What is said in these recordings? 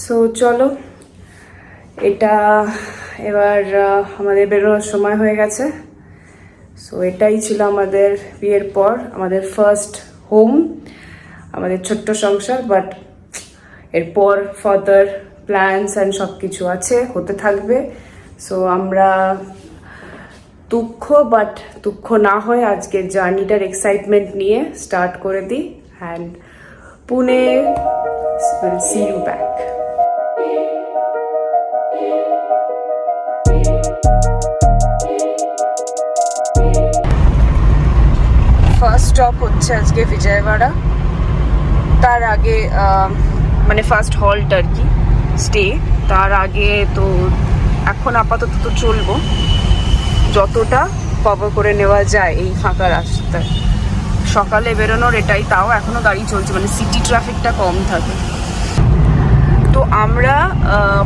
So চলো, এটা এবার আমাদের বেরোনোর সময় হয়ে গেছে। সো এটাই ছিল আমাদের বিয়ের পর আমাদের ফার্স্ট হোম, আমাদের ছোট্ট সংসার। বাট এরপর ফার্দার প্ল্যানস অ্যান্ড সব কিছু আছে, হতে থাকবে। সো আমরা দুঃখ না হয় আজকের জার্নিটার এক্সাইটমেন্ট নিয়ে স্টার্ট করে দিই। And Pune will see you back. First stop হচ্ছে আজকে বিজয়ওয়াড়া। তার আগে মানে ফার্স্ট হল্ট আর কি, স্টে। তার আগে তো এখন আপাতত তো চলবো যতটা কভার করে নেওয়া যায় এই ফাঁকা রাস্তায়। সকালে বেরোনোর এটাই, তাও এখনো গাড়ি চলছে, মানে সিটি ট্রাফিকটা কম থাকে। তো আমরা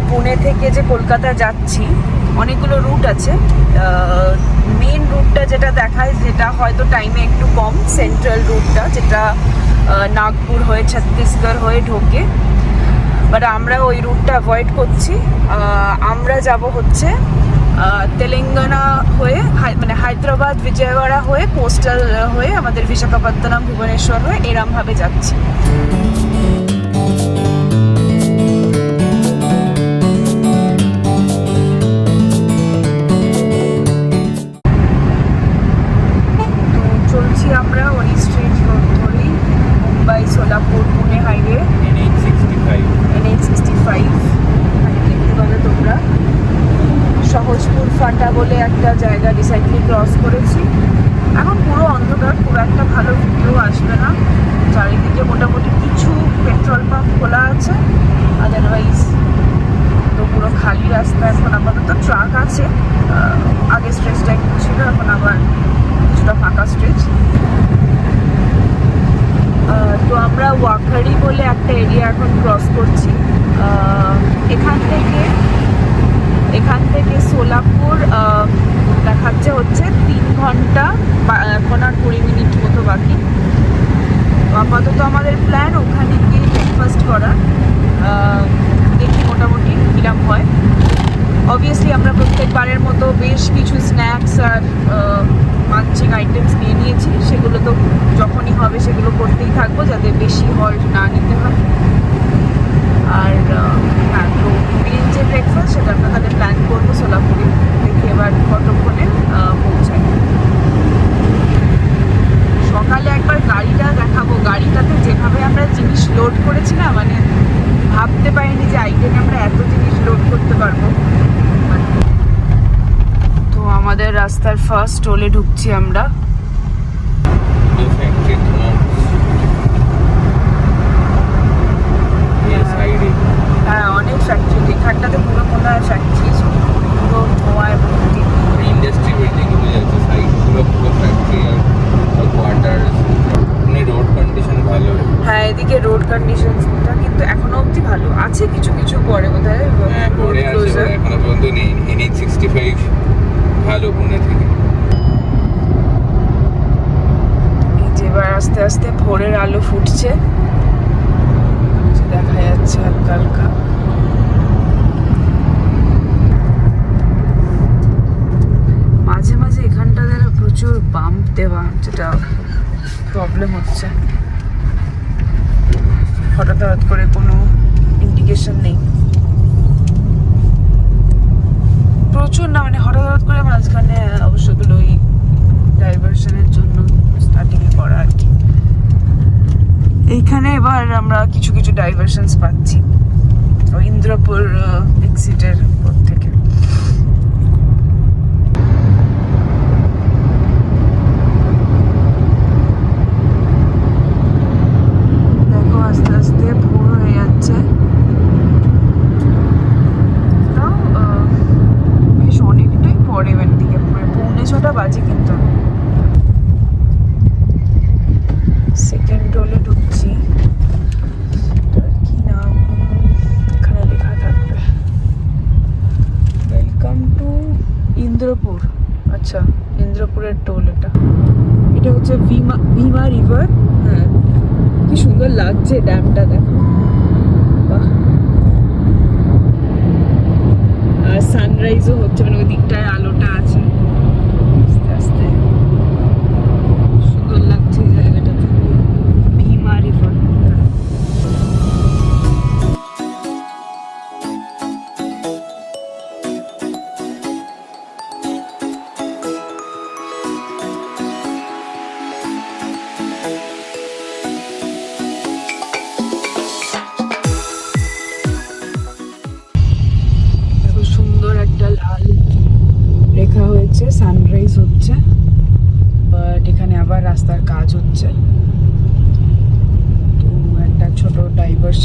পুনে থেকে যে কলকাতা যাচ্ছি, অনেকগুলো রুট আছে। মেন রুটটা যেটা দেখায়, যেটা হয়তো টাইমে একটু কম, সেন্ট্রাল রুটটা যেটা নাগপুর হয়ে ছত্তিশগড় হয়ে ঢোকে। বাট আমরা ওই রুটটা অ্যাভয়েড করছি। আমরা যাব হচ্ছে তেলেঙ্গানা হয়ে, মানে হায়দ্রাবাদ বিজয়ওয়াড়া হয়ে, কোস্টাল হয়ে, আমাদের বিশাখাপত্তনম ভুবনেশ্বর হয়ে এরমভাবে যাচ্ছি। আমরা ওই স্ট্রিট রোড ধরেই মুম্বাই সোলাপুর পুনে হাইওয়ে NH65 দেখতে পাবে তোমরা। সহজপুর ফাটা বলে একটা জায়গা রিসেন্টলি ক্রস করেছি। এখন পুরো অন্ধকার, খুব একটা ভালো ভিডিও আসবে না। চারিদিকে মোটামুটি কিছু পেট্রোল পাম্প খোলা আছে, আদারওয়াইজ তো পুরো খালি রাস্তা। এখন আপাতত ট্রাক আছে, আগে স্ট্রেচটা একটু ছিল, এখন আবার কিছুটা ফাঁকা স্ট্রেচ। তো আমরা ওয়াখারি বলে একটা এরিয়া এখন ক্রস করছি। এখান থেকে সোলাপুর দেখাচ্ছে হচ্ছে 3 ঘন্টা, এখন আর 20 মিনিট মতো বাকি। তো আপাতত আমাদের প্ল্যান ওখানে গিয়ে ব্রেকফাস্ট করার। দেখি মোটামুটি কিরম হয়। অবভিয়াসলি আমরা প্রত্যেকবারের মতো বেশ কিছু স্ন্যাক্স আর মাঞ্চিং আইটেমস নিয়ে নিয়েছি। সেগুলো তো যখনই হবে সেগুলো করতেই থাকবো, যাতে বেশি হল্ট না নিতে হয়। আর হ্যাঁ, তো মেন যে ব্রেকফাস্ট সেটা আমরা তাহলে প্ল্যান করবো সোলাপুরে। দেখি এবার কতক্ষণে পৌঁছাই। সকালে একবার গাড়িটা দেখাবো। গাড়িটাতে যেভাবে আমরা জিনিস লোড করেছি না, মানে ভাবতে পারিনি যে আইটেমে আমরা এত জিনিস লোড করতে পারবো। তো আমাদের রাস্তার ফার্স্ট টোলে ঢুকছি আমরা। হ্যাঁ, অনেক ফ্যাক্টরি এখানটাতে, পুরো মনে হয় ফ্যাক্টরি, পুরো ধোঁয়ায় ভর্তি। ইন্ডাস্ট্রি বিল্ডিং হয়ে যাচ্ছে, সাইডগুলো পুরো ফ্যাক্টরি আর কোয়ার্টার। রোড কন্ডিশন ভালো। হ্যাঁ, এদিকে রোড কন্ডিশনটা কিন্তু এখনো অবধি ভালো আছে, কিছু কিছু পরে বোধহয় পরে আছে, এখনো পর্যন্ত নেই। NH65 ভালো পুনে থেকে। এই যে এবার আস্তে আস্তে ভোরের আলো ফুটছে, দেখা যাচ্ছে হালকা হালকা। মাঝে মাঝে এখানটা প্রচুর বাম্প দেওয়া, যেটা প্রবলেম হচ্ছে। হঠাৎ করে কোনো ইন্ডিকেশন নেই, প্রচুর না, মানে হঠাৎ করে মাঝখানে অবশ্যগুলো ওই ডাইভারশনের জন্য স্টার্টিংয়ে করা আর কি। এইখানে এবার আমরা কিছু কিছু ডাইভারশনস পাচ্ছি ওই ইন্দ্রপুর এক্সিটের পর থেকে। দেখো আস্তে আস্তে ভোর হয়ে যাচ্ছে। বেশ অনেকটাই পরে, এবার দিকে 6:45 বাজে। কিন্তু সেকেন্ড টোলে ঢুকছি। কি নাম এখানে লেখা থাকবে, ওয়েলকাম টু ইন্দ্রপুর। আচ্ছা, ইন্দ্রপুরের টোল এটা। এটা হচ্ছে ভীমা রিভার। হ্যাঁ, কি সুন্দর লাগছে ড্যামটা, দেখো। বাহ,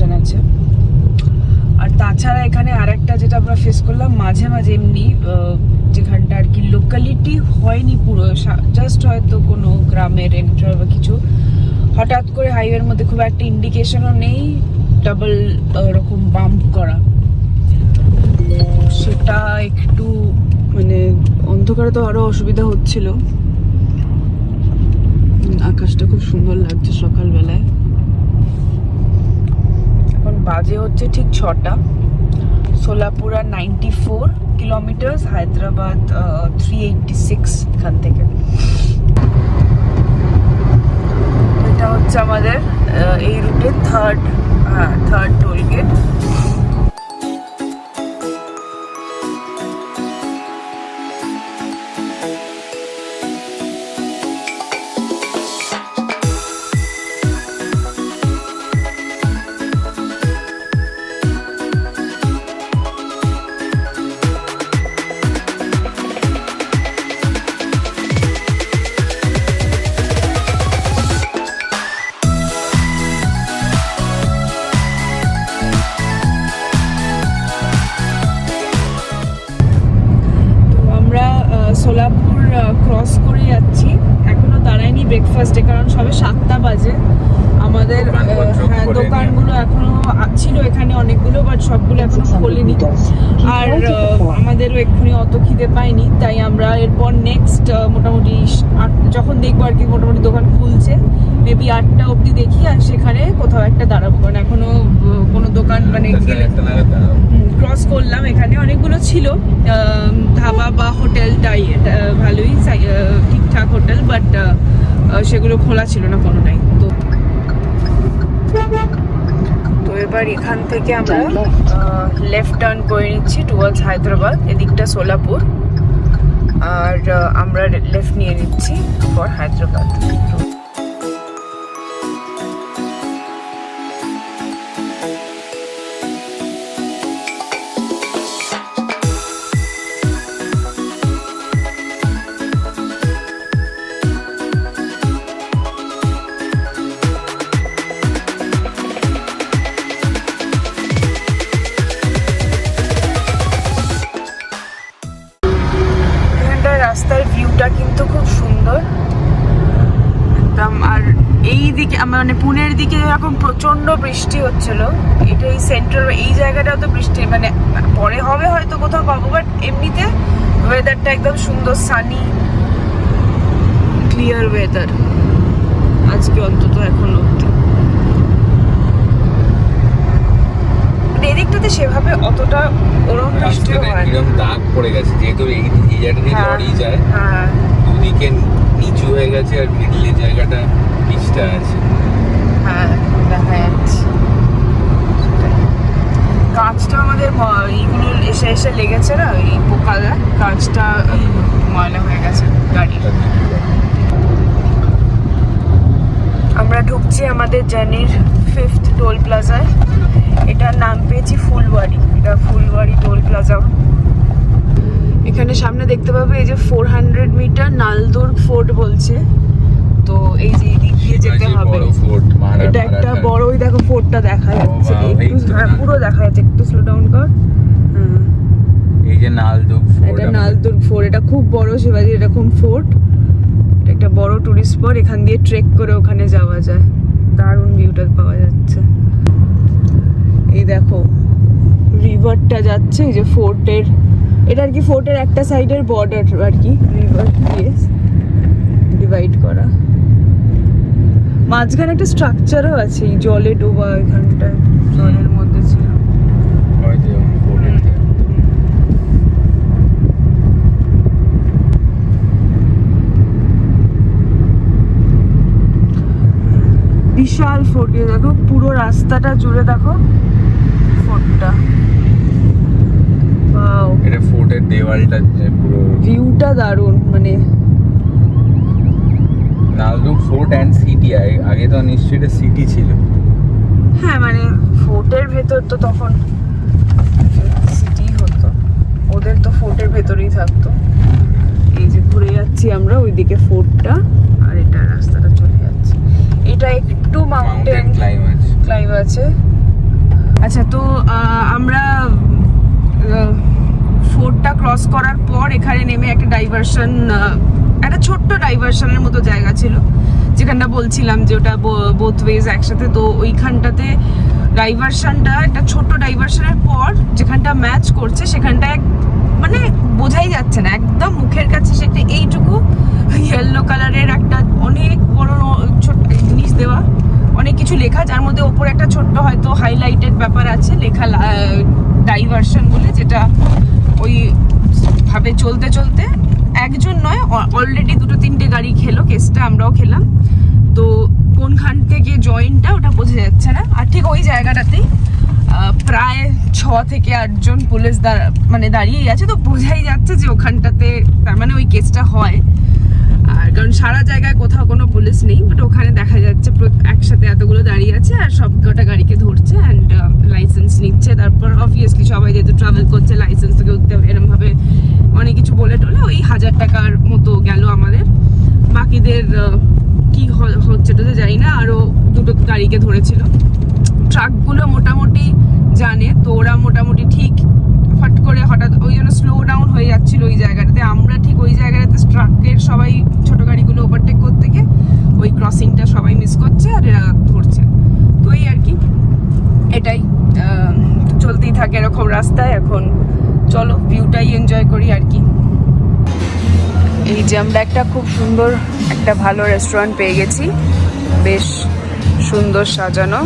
স্টেশন আছে। আর তাছাড়া এখানে আরেকটা যেটা আমরা ফেস করলাম, মাঝে মাঝে এমনি যেখানটা আর কি লোকালিটি হয়নি পুরো, জাস্ট হয়তো কোনো গ্রামের এন্টার বা কিছু, হঠাৎ করে হাইওয়ের মধ্যে খুব একটা ইন্ডিকেশনও নেই, ডাবল ওরকম বাম্প করা, সেটা একটু মানে অন্ধকারে তো আরো অসুবিধা হচ্ছিল। আকাশটা খুব সুন্দর লাগছে সকালবেলায়। এখন বাজে হচ্ছে ঠিক 6টা। সোলাপুর 94 কিলোমিটার, হায়দ্রাবাদ 386 এখান থেকে। এটা হচ্ছে আমাদের এই রুটের third toll gate. Solapur cross করে যাচ্ছি, এখনো দাঁড়ায়নি ব্রেকফাস্টে, কারণ সবে 7টা বাজে। আমাদের হ্যাঁ দোকানগুলো এখনো ছিল এখানে অনেকগুলো, বাট সবগুলো এখনো খোলেনি। আর আমাদেরও এক্ষুনি অত খিদে পাইনি, তাই আমরা এরপর নেক্সট মোটামুটি যখন দেখবো আর কি মোটামুটি দোকান খুলছে, মেবি 8টা অবধি দেখি, আর সেখানে কোথাও একটা দাঁড়াবো, কারণ এখনো কোনো দোকান মানে ক্রস করলাম, এখানে অনেকগুলো ছিল ধাবা বা হোটেলটাই ভালোই ঠিকঠাক হোটেল, বাট সেগুলো খোলা ছিল না কোনোটাই। তো এবার এখান থেকে আমরা লেফট টার্ন করে নিচ্ছি টুয়ার্ডস হায়দ্রাবাদ, এদিকটা সোলাপুর, আর আমরা লেফট নিয়ে নিচ্ছি ফর হায়দ্রাবাদ। রাস্তার ভিউটা কিন্তু খুব সুন্দর একদম। আর এই দিকে মানে পুনের দিকে যেরকম প্রচন্ড বৃষ্টি হচ্ছিল, এটা এই সেন্ট্রাল এই জায়গাটাও তো বৃষ্টি মানে পরে হবে হয়তো কোথাও পাবো, বাট এমনিতে ওয়েদারটা একদম সুন্দর, সানি ক্লিয়ার ওয়েদার আজকে অন্তত এখন অব্দি। এদিকটাতে সেভাবে অতটা ওরকম বৃষ্টি হয় না, এরকম দাগ পড়ে গেছে যেহেতু এই জায়গাটা দিয়ে লরি যায়, দুদিকে নিচু হয়ে গেছে, আর মিডলের জায়গাটা পিচটা আছে। হ্যাঁ দেখা যাচ্ছে, কাঁচটা আমাদের এইগুলো এসে এসে লেগেছে না, এই পোকালা কাঁচটা ময়লা হয়ে গেছে গাড়ির। আমরা ঢুকছি আমাদের জার্নির 5th টোল প্লাজায়। এটার নাম পেয়েছি ফুলবাড়ি, এটা ফুলবাড়ি টোল প্লাজা। এখানে সামনে দেখতে পাবে এই যে 400 মিটার নালদুর্গ ফোর্ট বলছে, তো এই যে এদিক দিয়ে যেতে হবে। এটা একটা বড়ই দেখো ফোর্টটা দেখা যাচ্ছে, পুরো দেখা যাচ্ছে, একটু স্লো ডাউন কর। এই যে নালদুর্গ ফোর্ট, এটা নালদুর্গ ফোর্ট, এটা খুব বড় শিবাজি এরকম ফোর্ট, একটা বড় টুরিস্ট স্পট, এখান দিয়ে ট্রেক করে ওখানে যাওয়া যায়, দারুণ ভিউটা পাওয়া যাচ্ছে। এই দেখো রিভারটা যাচ্ছে, এই যে ফোর্টের, এটা আর কি ফোর্টের একটা সাইডের বর্ডার আর কি, রিভার দিয়ে ডিভাইড করা। মাঝখানে একটা Structure-ও আছে, এই জলে ডোবা, এখানটায় জলের মধ্যে ছিল। বিশাল ফোর্ট, দেখো পুরো রাস্তাটা জুড়ে দেখো ফোর্টটা। ওয়াও, এটা ফোর্টের দেওয়ালটা পুরো ভিউটা দারুণ। মানে নালদুর্গ ফোর্ট অ্যান্ড সিটি, আগে তো নিশ্চয়ই এটা সিটি ছিল। হ্যাঁ মানে ফোর্টের ভেতর তো তখন সিটি হতো, ওদের তো ফোর্টের ভেতরেই থাকতো। এই যে ঘুরে যাচ্ছি আমরা ওইদিকে ফোর্টটা, আর এটা রাস্তাটা চলে যাচ্ছে। এটা একটু মাউন্টেন ক্লাইম্ব আছে, আচ্ছা, তো আমরা ফোর্টটা ক্রস করার পর এখানে নেমে একটা ডাইভারশন, একটা ছোট্ট ডাইভারশনের মতো জায়গা ছিল, যেখানটা বলছিলাম যে ওটা বোথ ওয়েজ একসাথে। তো ওইখানটাতে ডাইভারশনটা, একটা ছোট্ট ডাইভারশনের পর যেখানটা ম্যাচ করছে সেখানটায় মানে বোঝাই যাচ্ছে না, একদম মুখের কাছে সেটা এইটুকু ইয়েলো কালারের একটা অনেক বড় ছোট্ট জিনিস দেওয়া, অনেক কিছু লেখা, যার মধ্যে ওপরে একটা ছোট্ট হয়তো হাইলাইটেড ব্যাপার আছে লেখা ডাইভারশন বলে, যেটা ওই ভাবে চলতে চলতে একজন নয় অলরেডি 2-3টে গাড়ি খেলো কেসটা, আমরাও খেলাম। তো কোনখান থেকে জয়েন্টটা ওটা বোঝা যাচ্ছে না। আর ঠিক ওই জায়গাটাতেই প্রায় 6 থেকে 8 জন পুলিশ মানে দাঁড়িয়েই আছে। তো বোঝাই যাচ্ছে যে ওখানটাতে তার মানে ওই কেসটা হয়। আর কারণ সারা জায়গায় কোথাও কোনো পুলিশ নেই, বাট ওখানে দেখা যাচ্ছে একসাথে এতগুলো দাঁড়িয়ে আছে আর সব কটা গাড়িকে ধরছে অ্যান্ড লাইসেন্স নিচ্ছে। তারপর অবভিয়াসলি সবাই যেহেতু ট্রাভেল করছে লাইসেন্স থেকে উঠতে এরমভাবে অনেক কিছু বলে টলে ওই 1000 টাকার মতো গেল আমাদের। বাকিদের কি হচ্ছে তো জানি না। আরও 2টো গাড়িকে ধরেছিল। ট্রাকগুলো মোটামুটি জানে, তো ওরা মোটামুটি ঠিক ফট করে হঠাৎ ওই জন্য স্লো ডাউন হয়ে যাচ্ছিল ওই জায়গাটাতে। আমরা ঠিক ওই জায়গাটাতে ট্রাকের সবাই ছোট গাড়িগুলো ওভারটেক করতে গিয়ে ওই ক্রসিংটা সবাই মিস করছে আর এরা ধরছে। তো এই আর কি, এটাই চলতেই থাকে এরকম রাস্তায়। এখন চলো ভিউটাই এনজয় করি আর কি। এই যে আমরা একটা খুব সুন্দর একটা ভালো রেস্টুরেন্ট পেয়ে গেছি, বেশ সুন্দর সাজানো।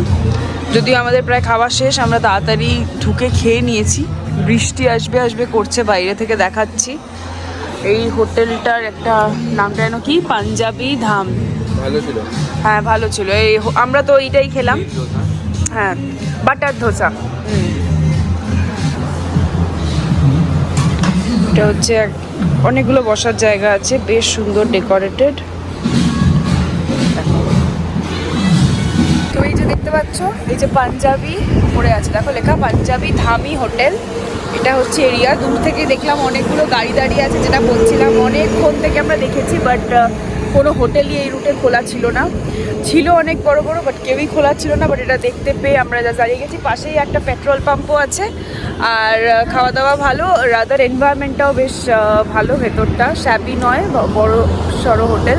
যদিও আমাদের প্রায় খাওয়া শেষ, আমরা তাড়াতাড়ি ঢুকে খেয়ে নিয়েছি। বৃষ্টি আসবে আসবে করছে, বাইরে থেকে দেখাচ্ছি। এই হোটেলটার একটা নামটা যেন কি, পাঞ্জাবি ধাম। ভালো ছিল, হ্যাঁ ভালো ছিল। এই আমরা তো এইটাই খেলাম, হ্যাঁ বাটার ধোসা। এটা হচ্ছে অনেকগুলো বসার জায়গা আছে, বেশ সুন্দর ডেকোরেটেড। তো এই যে দেখতে পাচ্ছ, এই যে পাঞ্জাবি পড়ে আছে, দেখো লেখা পাঞ্জাবি ধামি হোটেল। এটা হচ্ছে এরিয়া। দূর থেকে দেখলাম অনেকগুলো গাড়ি দাঁড়িয়ে আছে, যেটা বলছিলাম অনেকক্ষণ থেকে আমরা দেখেছি, বাট কোনো হোটেলই এই রুটে খোলা ছিল না। ছিল অনেক বড় বড়, বাট কেউই খোলা ছিল না। বাট এটা দেখতে পেয়ে আমরা যা দাঁড়িয়ে গেছি। পাশেই একটা পেট্রোল পাম্পও আছে। আর খাওয়া দাওয়া ভালো, রাদার এনভায়রনমেন্টটাও বেশ ভালো। ভেতরটা শ্যাবি নয়, বড় সড়ো হোটেল।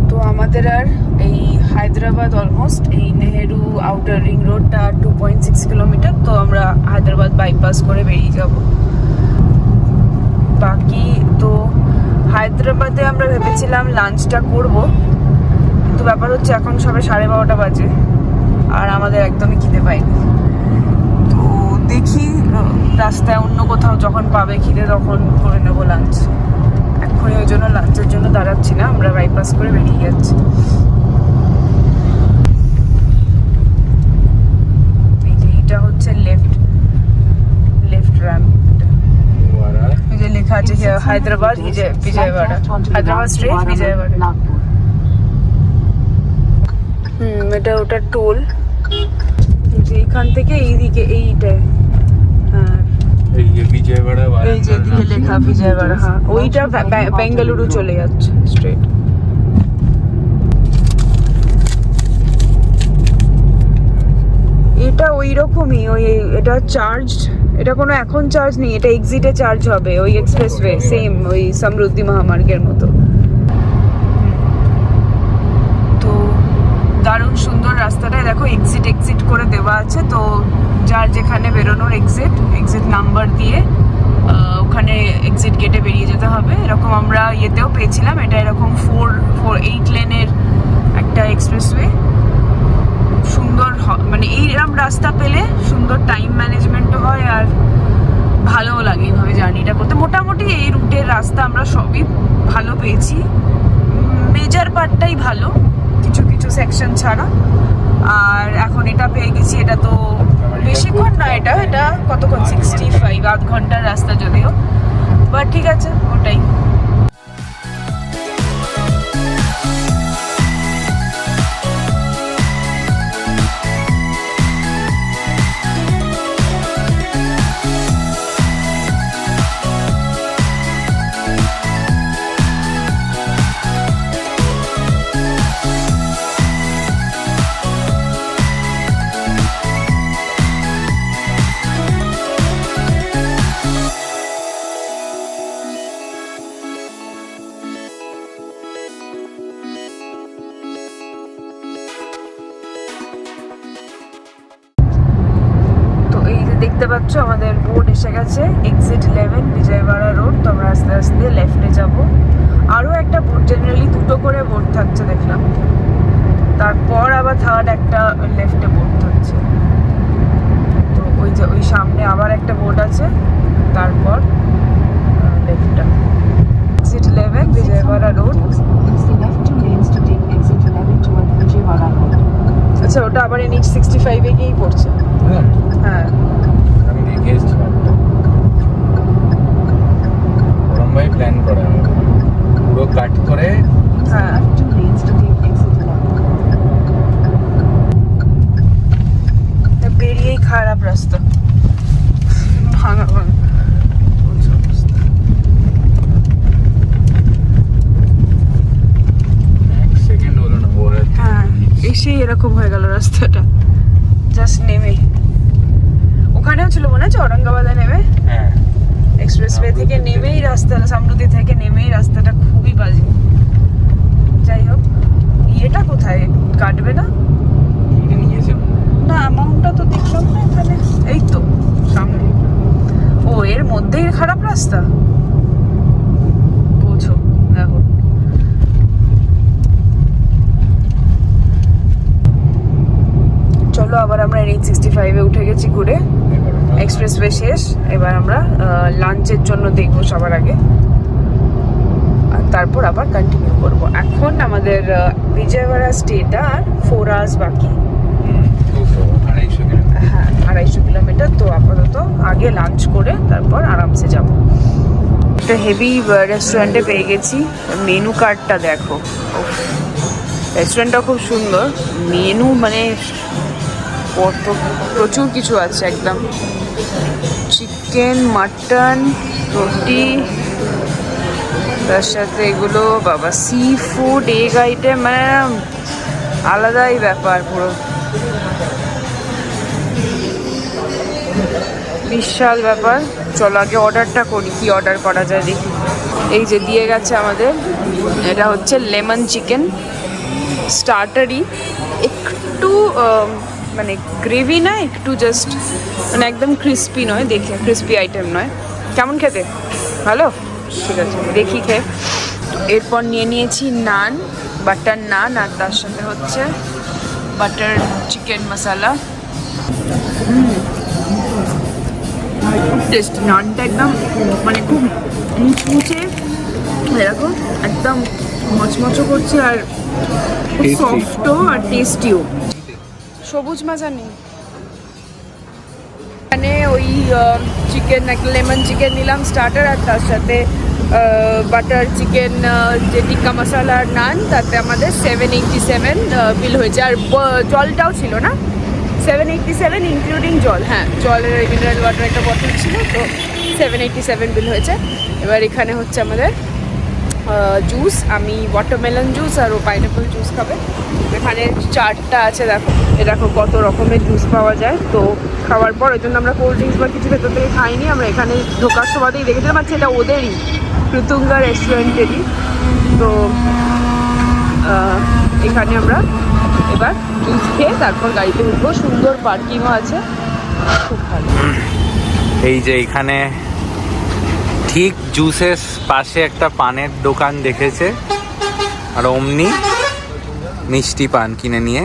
তো আমাদের আর এই হায়দ্রাবাদ অলমোস্ট, এই নেহেরু আউটার রিং রোডটা 2.6 কিলোমিটার। তো আমরা হায়দ্রাবাদ বাইপাস করে বেরিয়ে যাব। বাকি তো হায়দ্রাবাদে আমরা ভেবেছিলাম লাঞ্চটা করব, কিন্তু ব্যাপার হচ্ছে এখন সবে 12:30 বাজে আর আমাদের একদমই খিদে পাইনি। তো দেখি রাস্তায় অন্য কোথাও যখন পাবে খিদে তখন করে নেবো লাঞ্চ। এখনই ওই জন্য লাঞ্চের জন্য দাঁড়াচ্ছি না, আমরা বাইপাস করে বেরিয়ে যাচ্ছি। এইটা হচ্ছে লেফট র্যাম্প। এই যে লেখা আছে হায়দ্রাবাদ বিজয়ওয়াড়া, হায়দ্রাবাদ স্ট্রেট বিজয়ওয়াড়া। এটা ওটা টোল। যে এখান থেকে এইদিকে এইটায়, হ্যাঁ এই যে বিজয়ওয়াড়া, এই যে দিকে লেখা বিজয়ওয়াড়া। হ্যাঁ ওইটা বেঙ্গালুরু চলে যাচ্ছে স্ট্রেট। এটা ওই রকমই, ওই এটা চার্জ, এটা কোনো এখন চার্জ নেই, এটা এক্সিটে চার্জ হবে। ওই এক্সপ্রেসওয়ে সেম ওই সমৃদ্ধি মহামার্গের মতো। তো দারুণ সুন্দর রাস্তাটায় দেখো, এক্সিট করে দেওয়া আছে। তো যার যেখানে বেরোনোর এক্সিট নাম্বার দিয়ে ওখানে এক্সিট গেটে বেরিয়ে যেতে হবে। এরকম আমরা ইয়েতেও পেয়েছিলাম, এটা এরকম 8 লেনের একটা এক্সপ্রেসওয়ে। সুন্দর, মানে এইরকম রাস্তা পেলে সুন্দর টাইম ম্যানেজমেন্টও হয় আর ভালোও লাগে এইভাবে জার্নিটা করতে। মোটামুটি এই রুটের রাস্তা আমরা সবই ভালো পেয়েছি, মেজর পার্টটাই ভালো, কিছু কিছু সেকশন ছাড়া। আর এখন এটা পেয়ে গেছি, এটা তো বেশিক্ষণ না, এটা কতক্ষণ 65, আধ ঘন্টার রাস্তা যদিও, বাট ঠিক আছে ওটাই। পাচ্ছ আমাদের বোর্ড এসে গেছে, এক্সিট 11 বিজয়ওয়াড়া রোড। তো আমরা আস্তে আস্তে লেফটে যাব। আরও একটা বোর্ড, জেনারেলি দুটো করে বোর্ড থাকছে দেখলাম, তারপর আবার থার্ড একটা লেফটে বোর্ড থাকছে। তো ওই যে ওই সামনে আবার একটা বোর্ড আছে, তারপর লেফটটা এক্সিট 11 বিজয়ওয়াড়া রোড। আচ্ছা, ওটা আবার NH 65 এ গিয়েই পড়ছে। হ্যাঁ, আমি দেখে এসেছি ওরমভাবে প্ল্যান করা হবে, পুরো কাট করে। হ্যাঁ, বেরিয়েই খারাপ রাস্তা, ভাঙা ভাঙা। এক সেকেন্ড হলো না ওরা। হ্যাঁ, এসেই এরকম হয়ে গেল রাস্তাটা, জাস্ট নেমে। ওখানেও ছিল মনে আছে ঔরঙ্গাবাদে নেমে, হ্যাঁ, এক্সপ্রেসওয়ে থেকে নেমেই রাস্তা, সামরুদি থেকে নেমেই রাস্তাটা খুবই বাজে। যাই হোক, ইয়েটা কোথায় কাটবে না? এটা নিয়েছে না, অ্যামাউন্টটা তো দেখলাম না এখানে। এই তো সামনে। ও, এর মধ্যেই খারাপ রাস্তা, বুঝো। দেখো, চলো আবার আমরা NH 65 এ উঠে গেছি ঘুরে। এক্সপ্রেসওয়ে শেষ, এবার আমরা লাঞ্চের জন্য দেখবো সবার আগে, আর তারপর আবার কন্টিনিউ করব। এখন আমাদের বিজয়ওয়াড়া স্টেটা আর 4 আওয়ার্স বাকি। 250 কিলোমিটার। হ্যাঁ, 250 কিলোমিটার। তো আপাতত আগে লাঞ্চ করে তারপর আরামসে যাব। একটা হেভি রেস্টুরেন্টে পেয়ে গেছি। মেনু কার্ডটা দেখো, রেস্টুরেন্টটা খুব সুন্দর। মেনু মানে কত, প্রচুর কিছু আছে একদম। চিকেন, মাটন, রুটি, তার সাথে এগুলো বাবা সি ফুড, এগ আইটেম, মানে আলাদাই ব্যাপার পুরো, বিশাল ব্যাপার। চলো আগে অর্ডারটা করি, কি অর্ডার করা যায় দেখি। এই যে দিয়ে গেছে আমাদের, এটা হচ্ছে লেমন চিকেন স্টার্টারই, একটু মানে গ্রেভি না, একটু জাস্ট মানে একদম ক্রিস্পি নয়, দেখে ক্রিস্পি আইটেম নয়। কেমন খেতে? ভালো, ঠিক আছে দেখি খেয়ে। এরপর নিয়ে নিয়েছি নান, বাটার নান, আর তার সাথে হচ্ছে বাটার চিকেন মশলা। খুব টেস্টি নানটা, একদম মানে খুব মুচমুচে, এরকম একদম মচমচো করছে, আর খুব সফটও আর টেস্টিও। সবুজ মাজা নেই এখানে। ওই চিকেন, একটা লেমন চিকেন নিলাম স্টার্টার, আর তার সাথে বাটার চিকেন যে টিক্কা মশলা আর নান, তাতে আমাদের 787 বিল হয়েছে। আর জলটাও ছিল না, 787 ইনক্লুডিং জল। হ্যাঁ, জলের মিনারেল ওয়াটার একটা বটল ছিল, তো 787 বিল হয়েছে। এবার এখানে হচ্ছে আমাদের জুস, আমি ওয়াটারমেলন জুস আর ও পাইনাপল জুস খাবে। এখানে চারটা আছে, দেখো এ দেখো কত রকমের জুস পাওয়া যায়। তো খাওয়ার পর ওই জন্য আমরা কোল্ড ড্রিঙ্কস বা কিছু ভেতর থেকে খাইনি, আমরা এখানে ঢোকার সময়তেই দেখেছিলাম। আচ্ছা, এটা ওদেরই কৃতুঙ্গা রেস্টুরেন্টেরই। তো এখানে আমরা এবার জুস খেয়ে তারপর গাড়িতে উঠবো। সুন্দর পার্কিংও আছে, খুব ভালো। এই যে এখানে ঠিক জুসের পাশে একটা পানের দোকান দেখেছে, আর অমনি মিষ্টি পান কিনে নিয়ে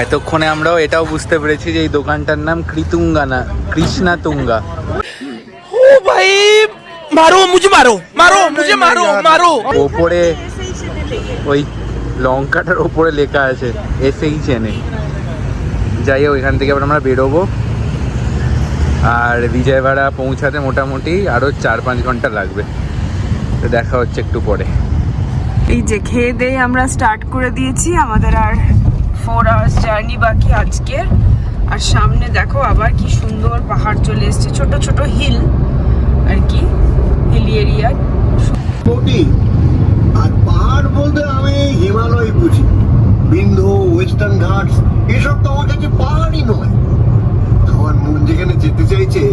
এতক্ষণে আমরাও এটাও বুঝতে পেরেছি যে এই দোকানটার নাম কৃতুঙ্গা না কৃষ্ণা তুঙ্গা। ओ भाई मारो मुझे, मारो मारो मुझे, मारो मारो। ওপরে ওই লঙ্কাটার ওপরে লেখা আছে এসেই চেনে। যাই হোক, এখান থেকে আবার আমরা বেরোবো, আর বিজয়ওয়াড়া পৌঁছাতে মোটামুটি আরও 4-5 ঘন্টা লাগবে। তো দেখা হচ্ছে একটু পরে। এই যে খেয়ে দিয়ে আমরা স্টার্ট করে দিয়েছি, আমাদের আর 4 আওয়ার্স জার্নি বাকি আজকের। আর সামনে দেখো আবার কি সুন্দর পাহাড় চলে এসছে, ছোট ছোট হিল আর কি, হিলি এরিয়া। কোটি আর পাহাড় বলতে আমি হিমালয় বুঝি, বিন্ধু, ওয়েস্টার্ন ঘাটস, এসব তো আমার কাছে পাহাড়ই নয়। আমার মন যেখানে যেতে চাইছে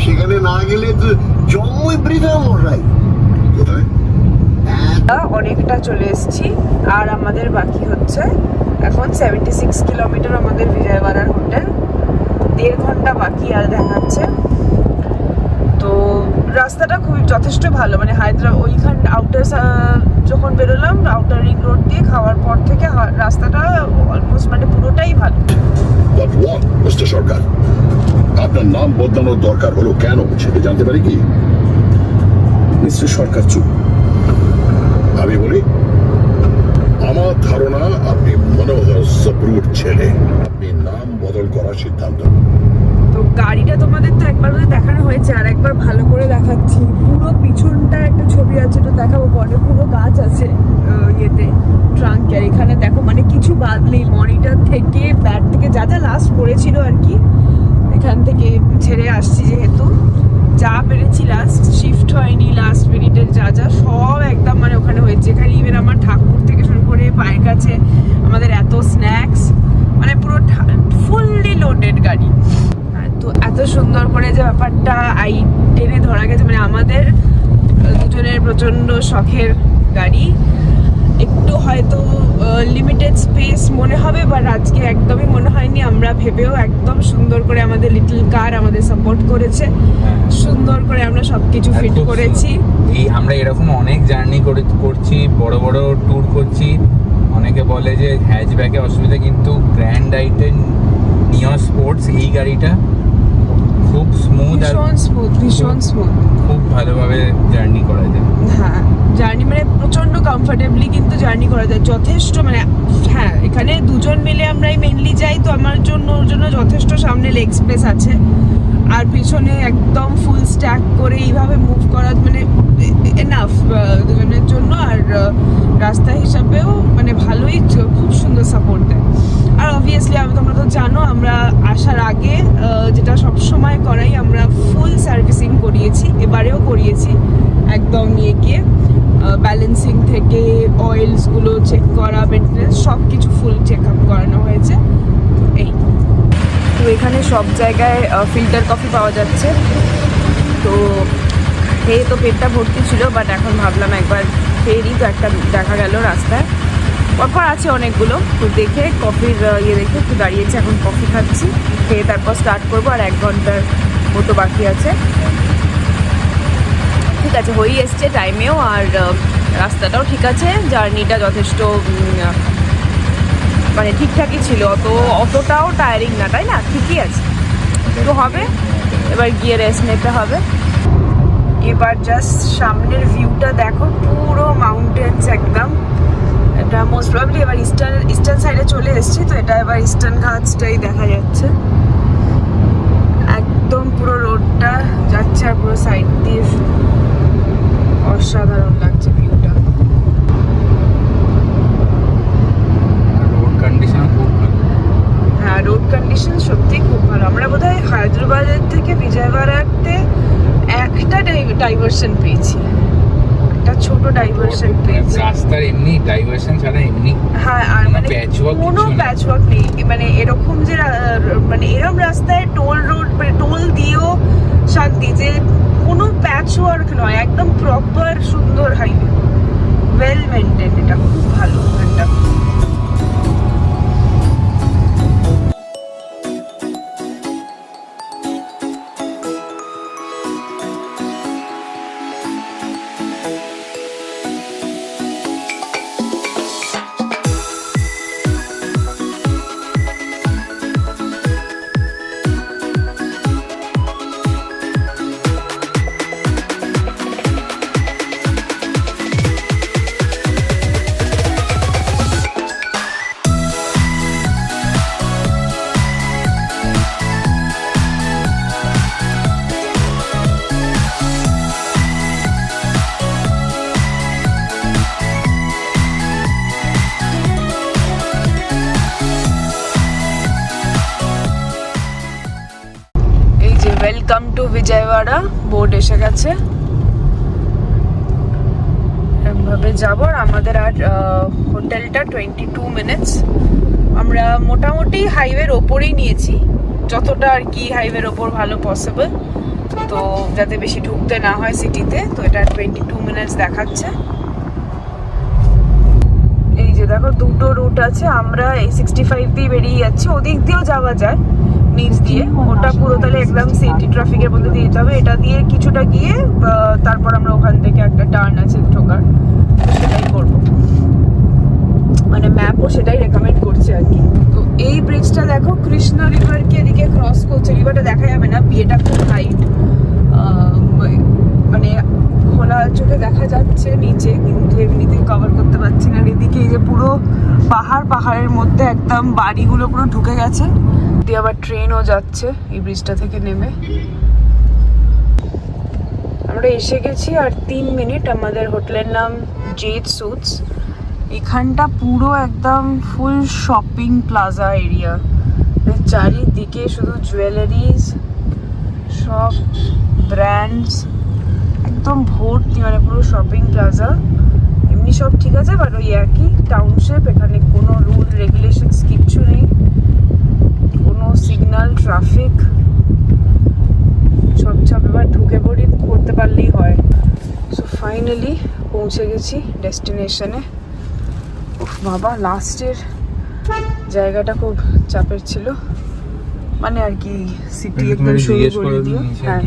সেখানে না গেলে তো জন্মই বৃথা মশাই। কোথায় এত অনেকটা চলে এসেছি, আর আমাদের বাকি হচ্ছে এখন 76 কিলোমিটার আমাদের বিজয়ওয়াড়ার হোটেল। 1.5 ঘন্টা বাকি আর দেখাচ্ছে। তো রাস্তাটা খুবই যথেষ্ট ভালো, মানে হায়দ্রাবাদ ওইখান আউটার যখন বেরোলাম আউটার রিং রোড দিয়ে খাওয়ার পর থেকে রাস্তাটা অলমোস্ট মানে পুরোটাই ভালো। But what, মিস্টার সরকার? আপনার নাম বদলানোর দরকার হলো কেন সেটা জানতে পারি কি? মিস্টার সরকার চুপ। আমি বলি, আমার ধারণা আপনি মনোহর সপ্রুর ছেলে। আপনি নাম বদল করার সিদ্ধান্ত। তো গাড়িটা তোমাদের তো একবার করে দেখানো হয়েছে, আর একবার ভালো করে দেখাচ্ছি। পুরো পিছনটা একটা ছবি আছে, ওটা দেখাবো পরে। পুরো গাছ আছে ইয়েতে ট্রাঙ্কের এখানে, দেখো মানে কিছু বাদ নেই। মনিটর থেকে ব্যাট থেকে যা যা লাস্ট পড়েছিল আর কি, এখান থেকে ছেড়ে আসছি যেহেতু, যা পেরেছি লাস্ট শিফট হয়নি, লাস্ট মিনিটের যা যা সব একদম মানে ওখানে হয়েছে। এখানে ইভেন আমার ঠাকুর থেকে শুরু করে পায়ের কাছে আমাদের এত স্ন্যাক্স, মানে পুরো ফুললি লোডেড গাড়ি। তো এত সুন্দর করে যে ব্যাপারটা টেনে ধরা গেছে, মানে আমাদের দুজনের প্রচণ্ড শখের গাড়ি। একটু হয়তো লিমিটেড স্পেস মনে হবে, বাট আজকে একদমই মনে হয়নি। আমরা ভেবেও একদম সুন্দর করে আমাদের লিটল কার আমাদের সাপোর্ট করেছে, সুন্দর করে আমরা সবকিছু ফিট করেছি। এই আমরা এরকম অনেক জার্নি করছি, বড় বড় ট্যুর করছি। অনেকে বলে যে হ্যাচব্যাকে অসুবিধা, কিন্তু গ্র্যান্ড আইটেন নিও স্পোর্টস এই গাড়িটা খুব স্মুথ, ভীষণ স্মুথ, খুব ভালোভাবে জার্নি করা যায়। হ্যাঁ, জার্নি মানে প্রচন্ড কমফোর্টেবলি কিন্তু জার্নি করা যায় যথেষ্ট। মানে হ্যাঁ, এখানে দুজন মিলে আমরাই মেনলি যাই, তো আমার জন্য ওর জন্য যথেষ্ট সামনে লেগ স্পেস আছে, আর পিছনে একদম ফুল স্ট্যাক করে এইভাবে মুভ করা মানে এনাফ দুজনের জন্য। আর রাস্তা হিসাবেও মানে ভালোই, খুব সুন্দর সাপোর্ট দেয়। আর অবভিয়াসলি তোমরা তো জানো, আমরা আসার আগে যেটা সবসময় করাই, আমরা ফুল সার্ভিসিং করিয়েছি, এবারেও করিয়েছি। একদম নিয়ে গিয়ে ব্যালেন্সিং থেকে অয়েলসগুলো চেক করা, মেনটেন্যান্স সব কিছু ফুল চেক আপ করানো হয়েছে। এই তো এখানে সব জায়গায় ফিল্টার কফি পাওয়া যাচ্ছে। তো খেয়ে তো পেটটা ভর্তি ছিল, বাট এখন ভাবলাম একবার খেয়েই, তো একটা দেখা গেল রাস্তায় পরপর আছে অনেকগুলো। তো দেখে কফির দেখে একটু দাঁড়িয়েছে, এখন কফি খাচ্ছি। খেয়ে তারপর স্টার্ট করবো, আর 1 ঘন্টার মতো বাকি আছে। ঠিক আছে, হয়েই এসছে টাইমেও, আর রাস্তাটাও ঠিক আছে। জার্নিটা যথেষ্ট মানে ঠিকঠাকই ছিল, অতটাও টায়ারিং না, তাই না? ঠিকই আছে, তো হবে। এবার গিয়ে রেস্ট নিতে হবে। এবার জাস্ট সামনের ভিউটা দেখো, পুরো মাউন্টেন্স একদম। এটা মোস্ট প্রবাবলি এবার ইস্টার্ন সাইডে চলে এসেছি, তো এটা এবার ইস্টার্ন ঘাটসটাই দেখা যাচ্ছে। একদম পুরো রোডটা যাচ্ছে, আর পুরো সাইড দিয়ে অসাধারণ লাগছে ভিউটা। রোড কন্ডিশন খুব ভালো। হ্যাঁ, রোড কন্ডিশন সত্যি খুব ভালো। আমরা বোধহয় হায়দ্রাবাদের থেকে বিজয়ওয়াড়াতে একটা ডাইভারশন পেয়েছি, একটা ছোট ডাইভারশন পেয়েছি। রাস্তার এমনি ডাইভারশন ছাড়া এমনি হ্যাঁ, আর মানে কোনো প্যাচওয়ার্ক নেই। মানে এরকম যে মানে এরকম রাস্তায় টোল রোড, মানে টোল দিয়েও শান্তি, যে কোনো প্যাচওয়ার্ক নয়, একদম প্রপার সুন্দর হাইওয়ে, ওয়েল মেনটেন। এটা খুব ভালো একটা। ওয়েলকাম টু বিজয়ওয়াড়া বোর্ড এসে গেছে, এভাবে যাব। আর আমাদের আর হোটেলটা 22 মিনিটস। আমরা মোটামুটি হাইওয়ের ওপরেই নিয়েছি, যতটা আর কি হাইওয়ের ওপর ভালো পসিবল, তো যাতে বেশি ঢুকতে না হয় সিটিতে। তো এটা 22 মিনিটস দেখাচ্ছে। দেখো দুটো রুট আছে, আমরা এই 65 দিয়ে বেরিয়ে যাচ্ছি, ওদিক দিয়েও যাওয়া যায় নিচ দিয়ে, ওটা পুরো তাহলে একদম সিটি ট্রাফিকের মধ্যে দিয়ে যেতে হবে। এটা দিয়ে কিছুটা গিয়ে তারপর আমরা ওখান থেকে একটা টার্ন আছে ঢোকার, সেটাই করবো, মানে ম্যাপও সেটাই রেকমেন্ড করছে আর কি। তো এই ব্রিজটা দেখো কৃষ্ণা রিভারকে এদিকে ক্রস করছে, রিভারটা দেখা যাবে না, বিয়েটা খুব হাইট, মানে খোলা চোখে দেখা যাচ্ছে নিচে, কিন্তু এমনিতে কভার করতে পারছি না। এদিকে এই যে পুরো পাহাড়ের মধ্যে একদম বাড়িগুলো পুরো ঢুকে গেছে, দিয়ে আবার ট্রেনও যাচ্ছে এই ব্রিজটা থেকে নেমে। আমরা এসে গেছি আর 3 মিনিট। আমাদের হোটেলের নাম জেড সুটস। এখানটা পুরো একদম ফুল শপিং প্লাজা এরিয়া, চারিদিকে শুধু জুয়েলারিজ, সব ব্র্যান্ডস একদম ভর্তি, মানে পুরো শপিং প্লাজা। এমনি সব ঠিক আছে, বাট ওই একই টাউনশিপ, এখানে কোনো রুল রেগুলেশনস কিচ্ছু নেই, কোনো সিগন্যাল ট্রাফিক, সব এবার ঢুকে পড়তে পারলেই হয়। সো ফাইনালি পৌঁছে গেছি ডেস্টিনেশনে। উফ বাবা, লাস্টের জায়গাটা খুব চাপের ছিল, মানে আর কি সিটি একদম শুরু করে দিয়ে। হ্যাঁ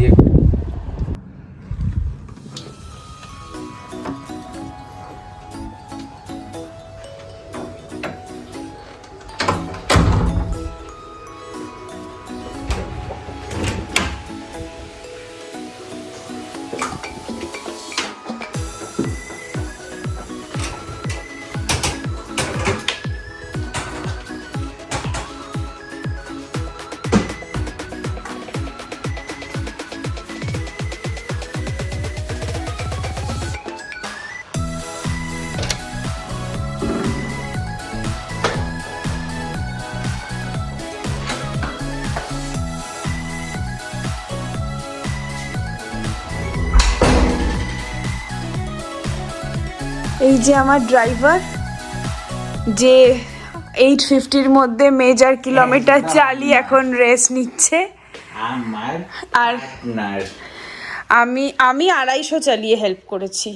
এই যে আমার ড্রাইভার, যে 850-র মধ্যে মেজর কিলোমিটার চালিয়ে এখন রেস্ট নিচ্ছে, আর আমি 250 চালিয়ে হেল্প করেছি।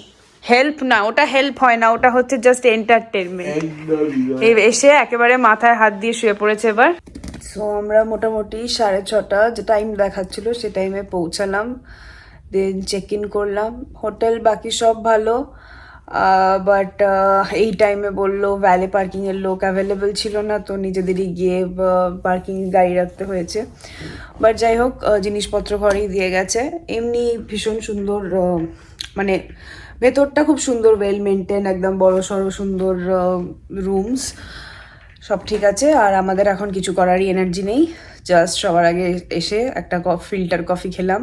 হেল্প না, ওটা হেল্প হয় না, ওটা হচ্ছে জাস্ট এন্টারটেনমেন্ট। এই এসে একেবারে মাথায় হাত দিয়ে শুয়ে পড়েছে এবার। সো আমরা মোটামুটি 6:30 যে টাইম দেখাচ্ছিল সে টাইমে পৌঁছালাম, দেন চেক ইন করলাম। হোটেল বাকি সব ভালো, বাট এই টাইমে বললো ভ্যালে পার্কিংয়ের লোক অ্যাভেলেবেল ছিল না, তো নিজেদেরই গিয়ে পার্কিং গাড়ি রাখতে হয়েছে। বাট যাই হোক, জিনিসপত্র ঘরেই দিয়ে গেছে। এমনি ভীষণ সুন্দর, মানে ভেতরটা খুব সুন্দর, ওয়েল মেনটেন, একদম বড় সড়ো সুন্দর রুমস, সব ঠিক আছে। আর আমাদের এখন কিছু করারই এনার্জি নেই, জাস্ট সবার আগে এসে একটা ফিল্টার কফি খেলাম,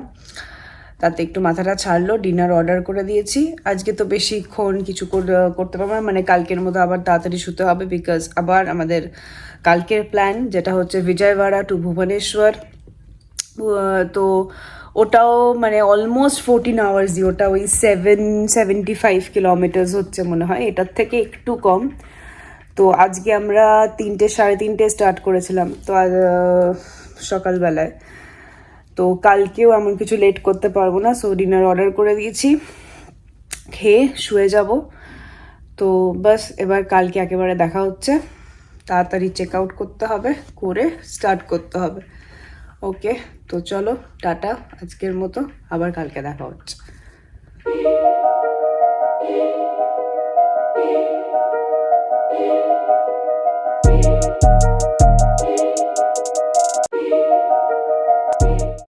তাতে একটু মাথাটা ছাড়লো। ডিনার অর্ডার করে দিয়েছি। আজকে তো বেশিক্ষণ কিছু করতে পারবো না, মানে কালকের মতো আবার তাড়াতাড়ি শুতে হবে, বিকজ আবার আমাদের কালকের প্ল্যান যেটা হচ্ছে বিজয়ওয়াড়া টু ভুবনেশ্বর। তো ওটাও মানে অলমোস্ট 14 আওয়ার্সই, ওটা ওই 775 কিলোমিটার্স হচ্ছে মনে হয়, এটার থেকে একটু কম। তো আজকে আমরা 3টে 3:30 স্টার্ট করেছিলাম, তো আজ সকালবেলায়, তো কালকেও এমন কিছু লেট করতে পারবো না। সো ডিনার অর্ডার করে দিয়েছি, খেয়ে শুয়ে যাব। তো বাস এবার কালকে একেবারে দেখা হচ্ছে, তাড়াতাড়ি চেক আউট করতে হবে, করে স্টার্ট করতে হবে। ওকে, তো চলো টাটা আজকের মতো, আবার কালকে দেখা হচ্ছে।